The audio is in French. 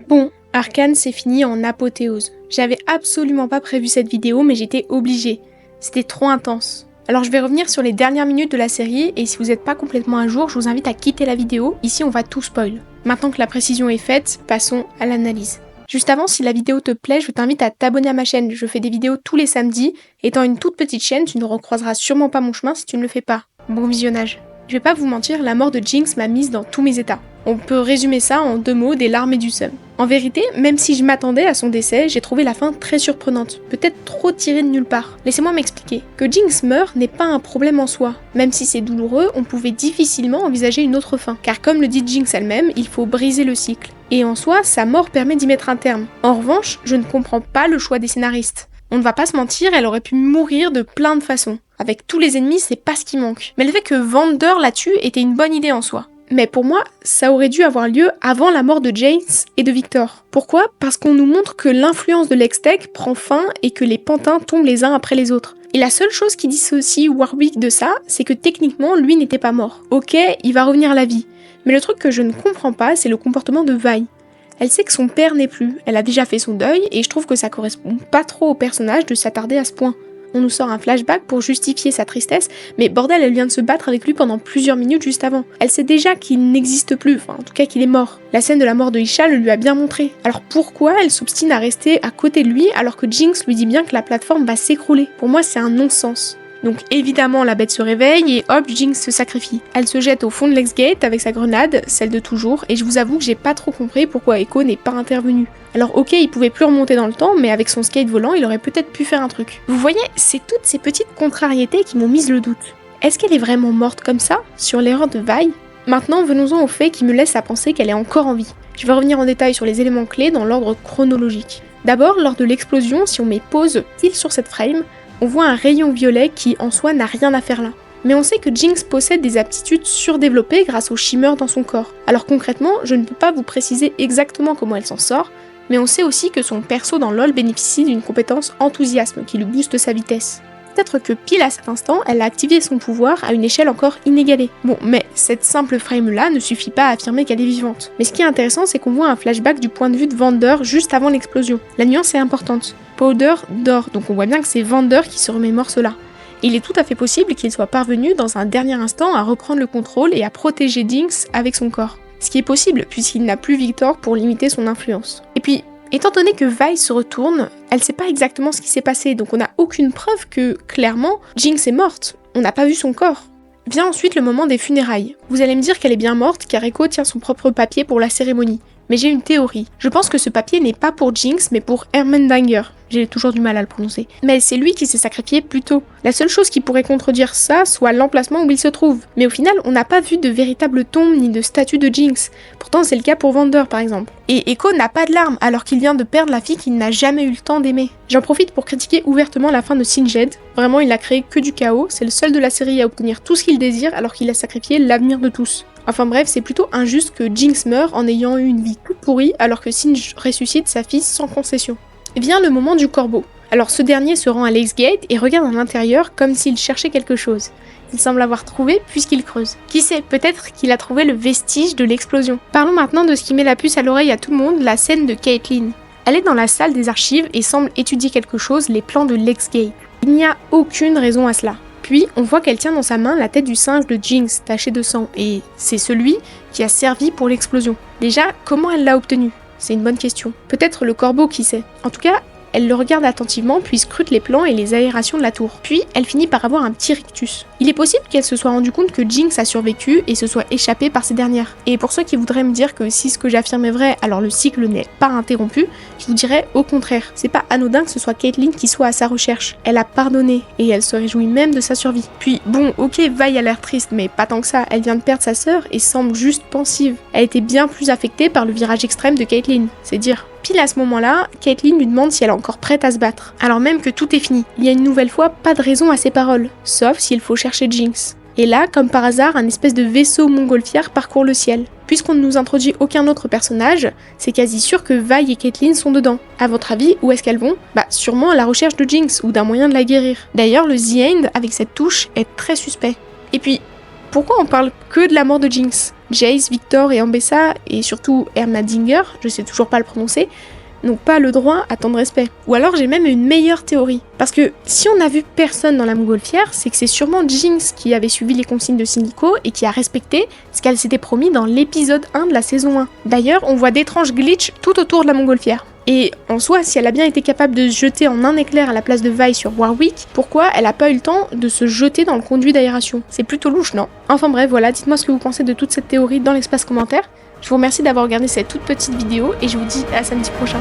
Bon, Arcane c'est fini en apothéose. J'avais absolument pas prévu cette vidéo mais j'étais obligée. C'était trop intense. Alors je vais revenir sur les dernières minutes de la série et si vous n'êtes pas complètement à jour, je vous invite à quitter la vidéo, ici on va tout spoil. Maintenant que la précision est faite, passons à l'analyse. Juste avant, si la vidéo te plaît, je t'invite à t'abonner à ma chaîne, je fais des vidéos tous les samedis. Étant une toute petite chaîne, tu ne recroiseras sûrement pas mon chemin si tu ne le fais pas. Bon visionnage. Je vais pas vous mentir, la mort de Jinx m'a mise dans tous mes états. On peut résumer ça en 2 mots, des larmes et du seum. En vérité, même si je m'attendais à son décès, j'ai trouvé la fin très surprenante, peut-être trop tirée de nulle part. Laissez-moi m'expliquer. Que Jinx meure n'est pas un problème en soi. Même si c'est douloureux, on pouvait difficilement envisager une autre fin. Car comme le dit Jinx elle-même, il faut briser le cycle. Et en soi, sa mort permet d'y mettre un terme. En revanche, je ne comprends pas le choix des scénaristes. On ne va pas se mentir, elle aurait pu mourir de plein de façons. Avec tous les ennemis, c'est pas ce qui manque. Mais le fait que Vander la tue était une bonne idée en soi. Mais pour moi, ça aurait dû avoir lieu avant la mort de Jace et de Victor. Pourquoi ? Parce qu'on nous montre que l'influence de l'Hextech prend fin et que les pantins tombent les uns après les autres. Et la seule chose qui dissocie Warwick de ça, c'est que techniquement, lui n'était pas mort. Ok, il va revenir à la vie. Mais le truc que je ne comprends pas, c'est le comportement de Vi. Elle sait que son père n'est plus, elle a déjà fait son deuil, et je trouve que ça correspond pas trop au personnage de s'attarder à ce point. On nous sort un flashback pour justifier sa tristesse, mais bordel, elle vient de se battre avec lui pendant plusieurs minutes juste avant. Elle sait déjà qu'il n'existe plus, enfin en tout cas qu'il est mort. La scène de la mort de Isha le lui a bien montré. Alors pourquoi elle s'obstine à rester à côté de lui alors que Jinx lui dit bien que la plateforme va s'écrouler ? Pour moi c'est un non-sens. Donc évidemment la bête se réveille et hop, Jinx se sacrifie. Elle se jette au fond de l'X-Gate avec sa grenade, celle de toujours, et je vous avoue que j'ai pas trop compris pourquoi Echo n'est pas intervenu. Alors ok, il pouvait plus remonter dans le temps, mais avec son skate volant, il aurait peut-être pu faire un truc. Vous voyez, c'est toutes ces petites contrariétés qui m'ont mise le doute. Est-ce qu'elle est vraiment morte comme ça, sur l'erreur de Vi ? Maintenant, venons-en au fait qui me laisse à penser qu'elle est encore en vie. Je vais revenir en détail sur les éléments clés dans l'ordre chronologique. D'abord, lors de l'explosion, si on met pause pile sur cette frame, on voit un rayon violet qui, en soi, n'a rien à faire là. Mais on sait que Jinx possède des aptitudes surdéveloppées grâce au shimmer dans son corps. Alors concrètement, je ne peux pas vous préciser exactement comment elle s'en sort, mais on sait aussi que son perso dans LoL bénéficie d'une compétence enthousiasme qui lui booste sa vitesse. Peut-être que pile à cet instant, elle a activé son pouvoir à une échelle encore inégalée. Bon, mais cette simple frame-là ne suffit pas à affirmer qu'elle est vivante. Mais ce qui est intéressant, c'est qu'on voit un flashback du point de vue de Vander juste avant l'explosion. La nuance est importante. Powder dort, donc on voit bien que c'est Vander qui se remémore cela. Et il est tout à fait possible qu'il soit parvenu dans un dernier instant à reprendre le contrôle et à protéger Jinx avec son corps. Ce qui est possible puisqu'il n'a plus Victor pour limiter son influence. Et puis, étant donné que Vi se retourne, elle sait pas exactement ce qui s'est passé, donc on n'a aucune preuve que, clairement, Jinx est morte. On n'a pas vu son corps. Vient ensuite le moment des funérailles. Vous allez me dire qu'elle est bien morte car Echo tient son propre papier pour la cérémonie. Mais j'ai une théorie. Je pense que ce papier n'est pas pour Jinx, mais pour Ermendanger. J'ai toujours du mal à le prononcer. Mais c'est lui qui s'est sacrifié plus tôt. La seule chose qui pourrait contredire ça, soit l'emplacement où il se trouve. Mais au final, on n'a pas vu de véritable tombe ni de statue de Jinx. Pourtant, c'est le cas pour Vander, par exemple. Et Echo n'a pas de larmes, alors qu'il vient de perdre la fille qu'il n'a jamais eu le temps d'aimer. J'en profite pour critiquer ouvertement la fin de Singed. Vraiment, il n'a créé que du chaos. C'est le seul de la série à obtenir tout ce qu'il désire, alors qu'il a sacrifié l'avenir de tous. Enfin bref, c'est plutôt injuste que Jinx meure en ayant eu une vie toute pourrie alors que Singed ressuscite sa fille sans concession. Vient le moment du corbeau. Alors ce dernier se rend à l'X-Gate et regarde à l'intérieur comme s'il cherchait quelque chose. Il semble avoir trouvé puisqu'il creuse. Qui sait, peut-être qu'il a trouvé le vestige de l'explosion. Parlons maintenant de ce qui met la puce à l'oreille à tout le monde, la scène de Caitlyn. Elle est dans la salle des archives et semble étudier quelque chose, les plans de l'X-Gate. Il n'y a aucune raison à cela. Puis, on voit qu'elle tient dans sa main la tête du singe de Jinx, taché de sang, et c'est celui qui a servi pour l'explosion. Déjà, comment elle l'a obtenu ? C'est une bonne question. Peut-être le corbeau, qui sait. En tout cas, elle le regarde attentivement puis scrute les plans et les aérations de la tour. Puis, elle finit par avoir un petit rictus. Il est possible qu'elle se soit rendue compte que Jinx a survécu et se soit échappée par ces dernières. Et pour ceux qui voudraient me dire que si ce que j'affirme est vrai, alors le cycle n'est pas interrompu, je vous dirais au contraire. C'est pas anodin que ce soit Caitlyn qui soit à sa recherche. Elle a pardonné et elle se réjouit même de sa survie. Puis, bon, ok, Vi a l'air triste, mais pas tant que ça. Elle vient de perdre sa sœur et semble juste pensive. Elle était bien plus affectée par le virage extrême de Caitlyn, c'est dire. Pile à ce moment-là, Caitlyn lui demande si elle est encore prête à se battre, alors même que tout est fini. Il y a une nouvelle fois pas de raison à ses paroles, sauf s'il faut chercher Jinx. Et là, comme par hasard, un espèce de vaisseau montgolfière parcourt le ciel. Puisqu'on ne nous introduit aucun autre personnage, c'est quasi sûr que Vi et Caitlyn sont dedans. À votre avis, où est-ce qu'elles vont ? Sûrement à la recherche de Jinx ou d'un moyen de la guérir. D'ailleurs, le The End, avec cette touche, est très suspect. Et puis, pourquoi on parle que de la mort de Jinx ? Jace, Victor et Ambessa, et surtout Ermadinger, je sais toujours pas le prononcer, n'ont pas le droit à tant de respect. Ou alors j'ai même une meilleure théorie. Parce que si on n'a vu personne dans la montgolfière, c'est que c'est sûrement Jinx qui avait suivi les consignes de Sinico et qui a respecté ce qu'elle s'était promis dans l'épisode 1 de la saison 1. D'ailleurs, on voit d'étranges glitches tout autour de la montgolfière. Et en soi, si elle a bien été capable de se jeter en un éclair à la place de Vi sur Warwick, pourquoi elle a pas eu le temps de se jeter dans le conduit d'aération? C'est plutôt louche, non? Enfin bref, voilà, dites-moi ce que vous pensez de toute cette théorie dans l'espace commentaire. Je vous remercie d'avoir regardé cette toute petite vidéo et je vous dis à samedi prochain.